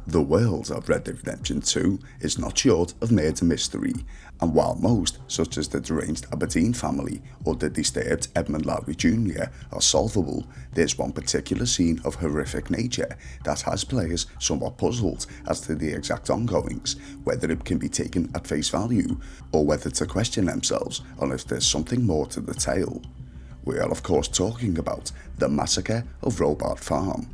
The world of Red Dead Redemption 2 is not short of murder mystery, and while most, such as the deranged Aberdeen family or the disturbed Edmund Lowry Jr., are solvable, there's one particular scene of horrific nature that has players somewhat puzzled as to the exact ongoings, whether it can be taken at face value, or whether to question themselves on if there's something more to the tale. We are of course talking about the Massacre of Robard Farm.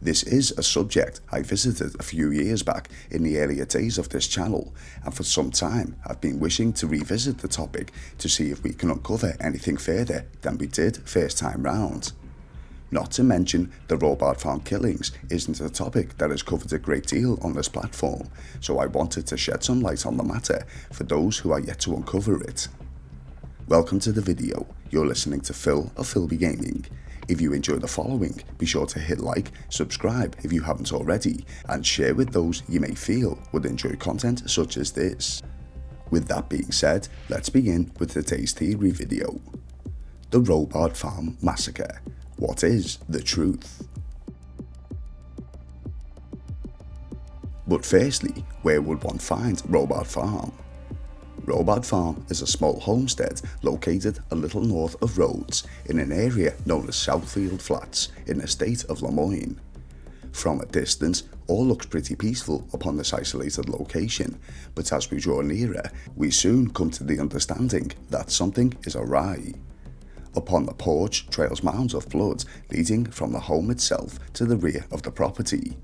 This is a subject I visited a few years back in the earlier days of this channel, and for some time I've been wishing to revisit the topic to see if we can uncover anything further than we did first time round. Not to mention, the Robard Farm killings isn't a topic that is covered a great deal on this platform, so I wanted to shed some light on the matter for those who are yet to uncover it. Welcome to the video. You're listening to Phil of Philby Gaming. If you enjoy the following, be sure to hit like, subscribe if you haven't already, and share with those you may feel would enjoy content such as this. With that being said, let's begin with today's theory video. The Robard Farm Massacre. What is the truth? But firstly, where would one find Robard Farm? Robard Farm is a small homestead located a little north of Rhodes in an area known as Southfield Flats in the state of Lemoyne. From a distance, all looks pretty peaceful upon this isolated location, but as we draw nearer, we soon come to the understanding that something is awry. Upon the porch trails mounds of blood leading from the home itself to the rear of the property.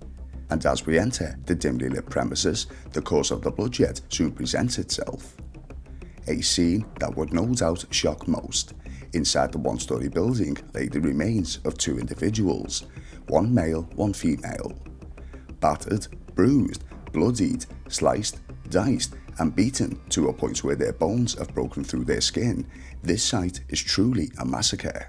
And as we enter the dimly lit premises, the cause of the bloodshed soon presents itself. A scene that would no doubt shock most. Inside the one-story building lay the remains of two individuals, one male, one female. Battered, bruised, bloodied, sliced, diced, and beaten to a point where their bones have broken through their skin, this sight is truly a massacre.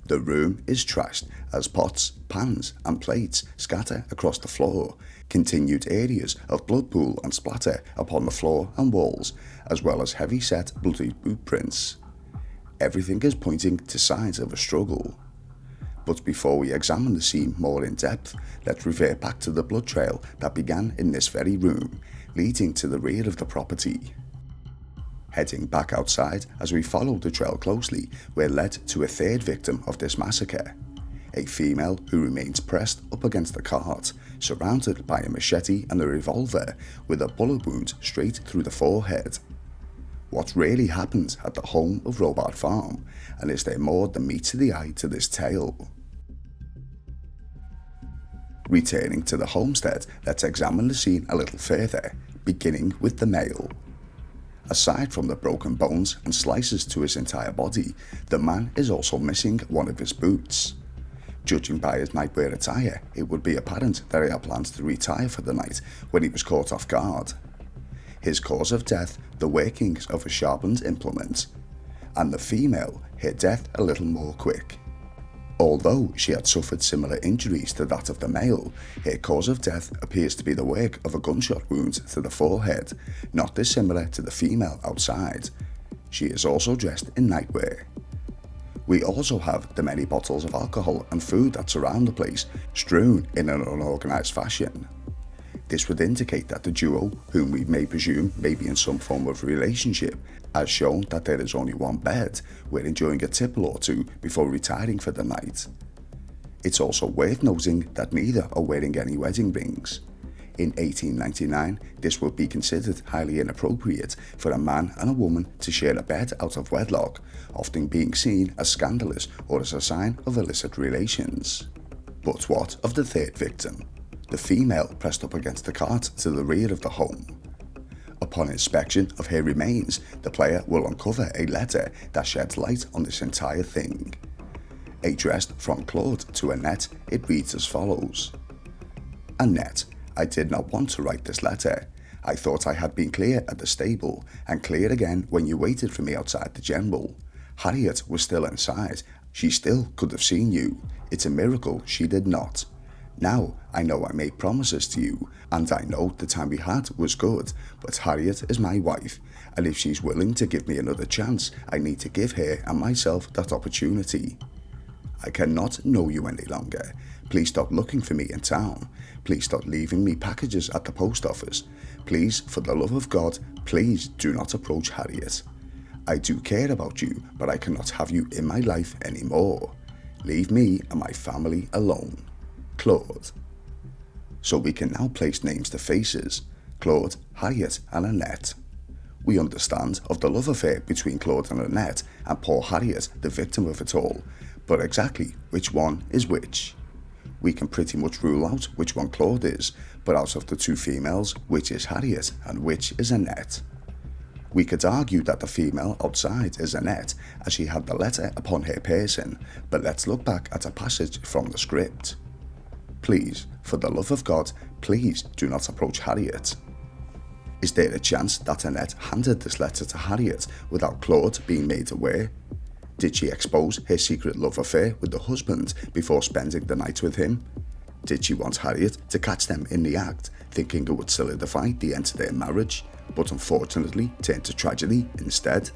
The room is trashed as pots, pans and plates scatter across the floor, continued areas of blood pool and splatter upon the floor and walls, as well as heavy-set bloody boot prints. Everything is pointing to signs of a struggle. But before we examine the scene more in depth, let's revert back to the blood trail that began in this very room, leading to the rear of the property. Heading back outside as we follow the trail closely, we're led to a third victim of this massacre. A female who remains pressed up against the cart, surrounded by a machete and a revolver, with a bullet wound straight through the forehead. What really happened at the home of Robard Farm, and is there more than meets the eye to this tale? Returning to the homestead, let's examine the scene a little further, beginning with the male. Aside from the broken bones and slices to his entire body, the man is also missing one of his boots. Judging by his nightwear attire, it would be apparent that he had plans to retire for the night when he was caught off guard. His cause of death, the workings of a sharpened implement, and the female, her death a little more quick. Although she had suffered similar injuries to that of the male, her cause of death appears to be the work of a gunshot wound to the forehead, not dissimilar to the female outside. She is also dressed in nightwear. We also have the many bottles of alcohol and food that surround the place, strewn in an unorganised fashion. This would indicate that the duo, whom we may presume may be in some form of relationship, as shown that there is only one bed, were enjoying a tipple or two before retiring for the night. It's also worth noting that neither are wearing any wedding rings. In 1899, this would be considered highly inappropriate for a man and a woman to share a bed out of wedlock, often being seen as scandalous or as a sign of illicit relations. But what of the third victim? The female pressed up against the cart to the rear of the home. Upon inspection of her remains, the player will uncover a letter that sheds light on this entire thing. Addressed from Claude to Annette, it reads as follows. Annette, I did not want to write this letter. I thought I had been clear at the stable, and clear again when you waited for me outside the general. Harriet was still inside. She still could have seen you. It's a miracle she did not. Now, I know I made promises to you, and I know the time we had was good, but Harriet is my wife, and if she's willing to give me another chance, I need to give her and myself that opportunity. I cannot know you any longer, Please stop looking for me in town. Please stop leaving me packages at the post office. Please, for the love of God, please do not approach Harriet. I do care about you, but I cannot have you in my life anymore. Leave me and my family alone. Claude. So we can now place names to faces. Claude, Harriet and Annette. We understand of the love affair between Claude and Annette, and poor Harriet, the victim of it all, but exactly which one is which? We can pretty much rule out which one Claude is, but out of the two females, which is Harriet and which is Annette? We could argue that the female outside is Annette, as she had the letter upon her person, but let's look back at a passage from the script. Please, for the love of God, please do not approach Harriet. Is there a chance that Annette handed this letter to Harriet without Claude being made aware? Did she expose her secret love affair with the husband before spending the night with him? Did she want Harriet to catch them in the act, thinking it would solidify the end to their marriage, but unfortunately turned to tragedy instead?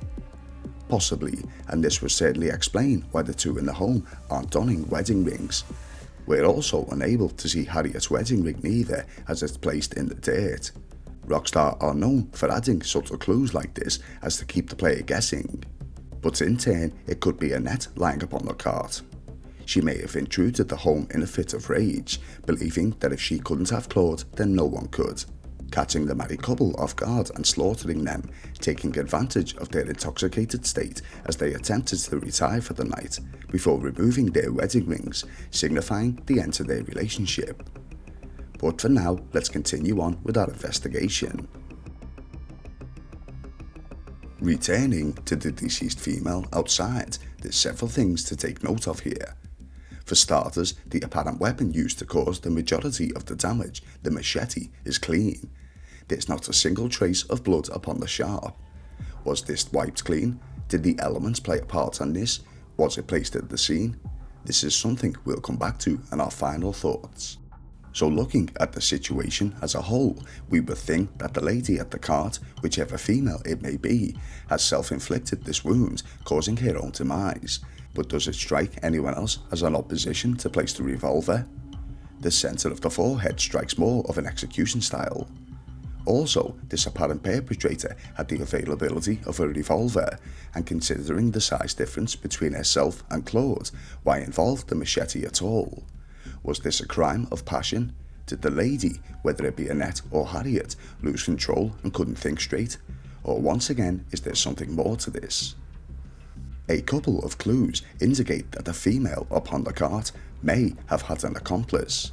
Possibly, and this would certainly explain why the two in the home aren't donning wedding rings. We're also unable to see Harriet's wedding ring neither, as it's placed in the dirt. Rockstar are known for adding subtle clues like this as to keep the player guessing. But in turn, it could be Annette lying upon the cart. She may have intruded the home in a fit of rage, believing that if she couldn't have Claude, then no one could. Catching the married couple off guard and slaughtering them, taking advantage of their intoxicated state as they attempted to retire for the night, before removing their wedding rings, signifying the end to their relationship. But for now, let's continue on with our investigation. Returning to the deceased female outside, there's several things to take note of here. For starters, the apparent weapon used to cause the majority of the damage, the machete, is clean. There's not a single trace of blood upon the sharp. Was this wiped clean? Did the elements play a part on this? Was it placed at the scene? This is something we'll come back to in our final thoughts. So looking at the situation as a whole, we would think that the lady at the cart, whichever female it may be, has self-inflicted this wound, causing her own demise. But does it strike anyone else as an opposition to place the revolver? The centre of the forehead strikes more of an execution style. Also, this apparent perpetrator had the availability of a revolver, and considering the size difference between herself and Claude, why involve the machete at all? Was this a crime of passion? Did the lady, whether it be Annette or Harriet, lose control and couldn't think straight? Or once again, is there something more to this? A couple of clues indicate that the female upon the cart may have had an accomplice.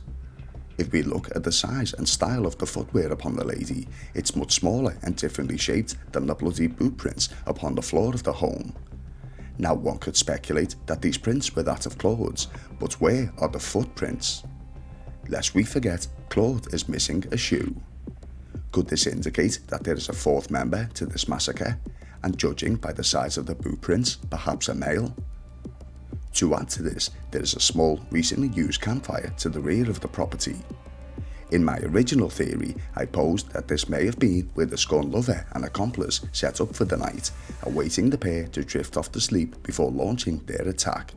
If we look at the size and style of the footwear upon the lady, it's much smaller and differently shaped than the bloody boot prints upon the floor of the home. Now one could speculate that these prints were that of Claude's, but where are the footprints? Lest we forget, Claude is missing a shoe. Could this indicate that there is a fourth member to this massacre, and judging by the size of the boot prints, perhaps a male? To add to this, there is a small, recently used campfire to the rear of the property. In my original theory, I posed that this may have been where the scorned lover and accomplice set up for the night, awaiting the pair to drift off to sleep before launching their attack.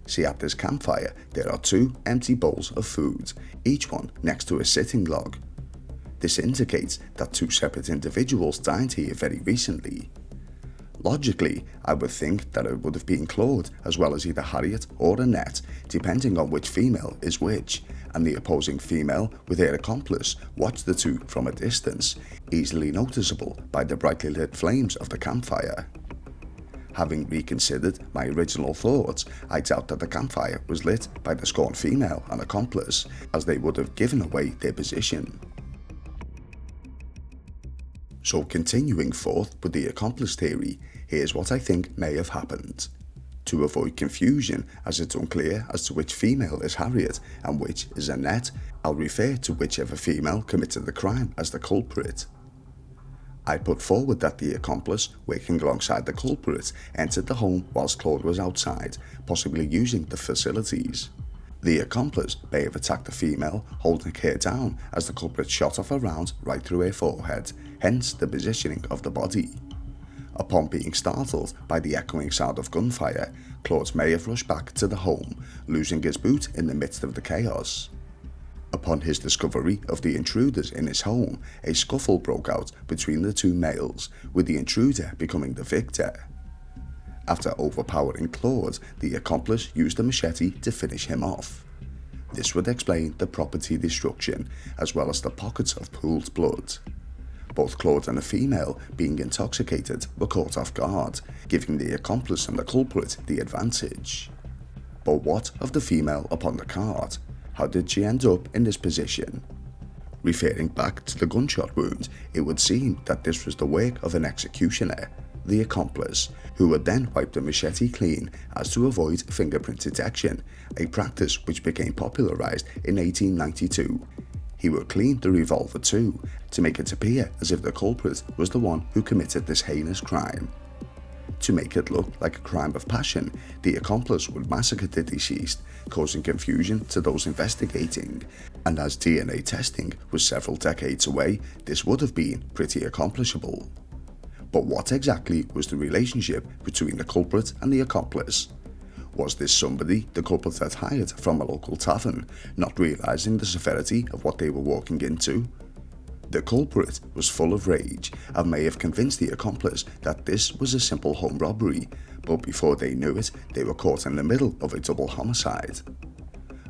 See, at this campfire, there are two empty bowls of food, each one next to a sitting log. This indicates that two separate individuals dined here very recently. Logically, I would think that it would have been Claude as well as either Harriet or Annette, depending on which female is which, and the opposing female with her accomplice watched the two from a distance, easily noticeable by the brightly lit flames of the campfire. Having reconsidered my original thoughts, I doubt that the campfire was lit by the scorned female and accomplice, as they would have given away their position. So continuing forth with the accomplice theory, here's what I think may have happened. To avoid confusion, as it's unclear as to which female is Harriet and which is Annette, I'll refer to whichever female committed the crime as the culprit. I put forward that the accomplice, working alongside the culprit, entered the home whilst Claude was outside, possibly using the facilities. The accomplice may have attacked the female, holding her down as the culprit shot off a round right through her forehead, hence the positioning of the body. Upon being startled by the echoing sound of gunfire, Claude may have rushed back to the home, losing his boot in the midst of the chaos. Upon his discovery of the intruders in his home, a scuffle broke out between the two males, with the intruder becoming the victor. After overpowering Claude, the accomplice used a machete to finish him off. This would explain the property destruction, as well as the pockets of pooled blood. Both Claude and the female, being intoxicated, were caught off guard, giving the accomplice and the culprit the advantage. But what of the female upon the cart? How did she end up in this position? Referring back to the gunshot wound, it would seem that this was the work of an executioner, the accomplice, who would then wipe the machete clean as to avoid fingerprint detection, a practice which became popularized in 1892. He would clean the revolver too, to make it appear as if the culprit was the one who committed this heinous crime. To make it look like a crime of passion, the accomplice would massacre the deceased, causing confusion to those investigating, and as DNA testing was several decades away, this would have been pretty accomplishable. But what exactly was the relationship between the culprit and the accomplice? Was this somebody the culprit had hired from a local tavern, not realizing the severity of what they were walking into? The culprit was full of rage and may have convinced the accomplice that this was a simple home robbery, but before they knew it, they were caught in the middle of a double homicide.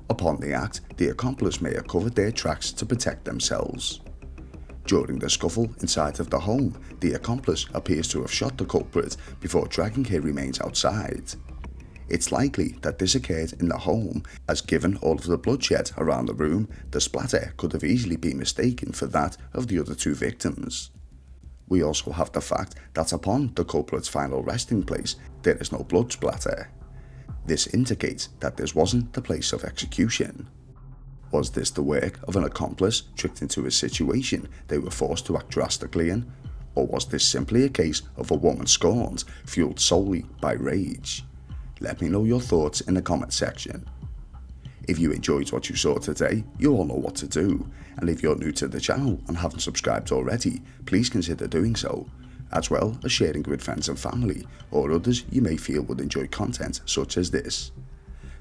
Upon the act, the accomplice may have covered their tracks to protect themselves. During the scuffle inside of the home, the accomplice appears to have shot the culprit before dragging her remains outside. It's likely that this occurred in the home, as given all of the bloodshed around the room, the splatter could have easily been mistaken for that of the other two victims. We also have the fact that upon the culprit's final resting place, there is no blood splatter. This indicates that this wasn't the place of execution. Was this the work of an accomplice tricked into a situation they were forced to act drastically in? Or was this simply a case of a woman scorned, fueled solely by rage? Let me know your thoughts in the comment section. If you enjoyed what you saw today, you all know what to do, and if you're new to the channel and haven't subscribed already, please consider doing so, as well as sharing with friends and family, or others you may feel would enjoy content such as this.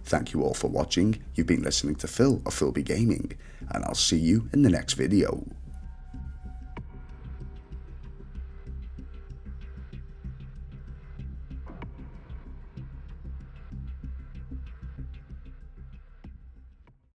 Thank you all for watching. You've been listening to Phil of Philby Gaming, and I'll see you in the next video.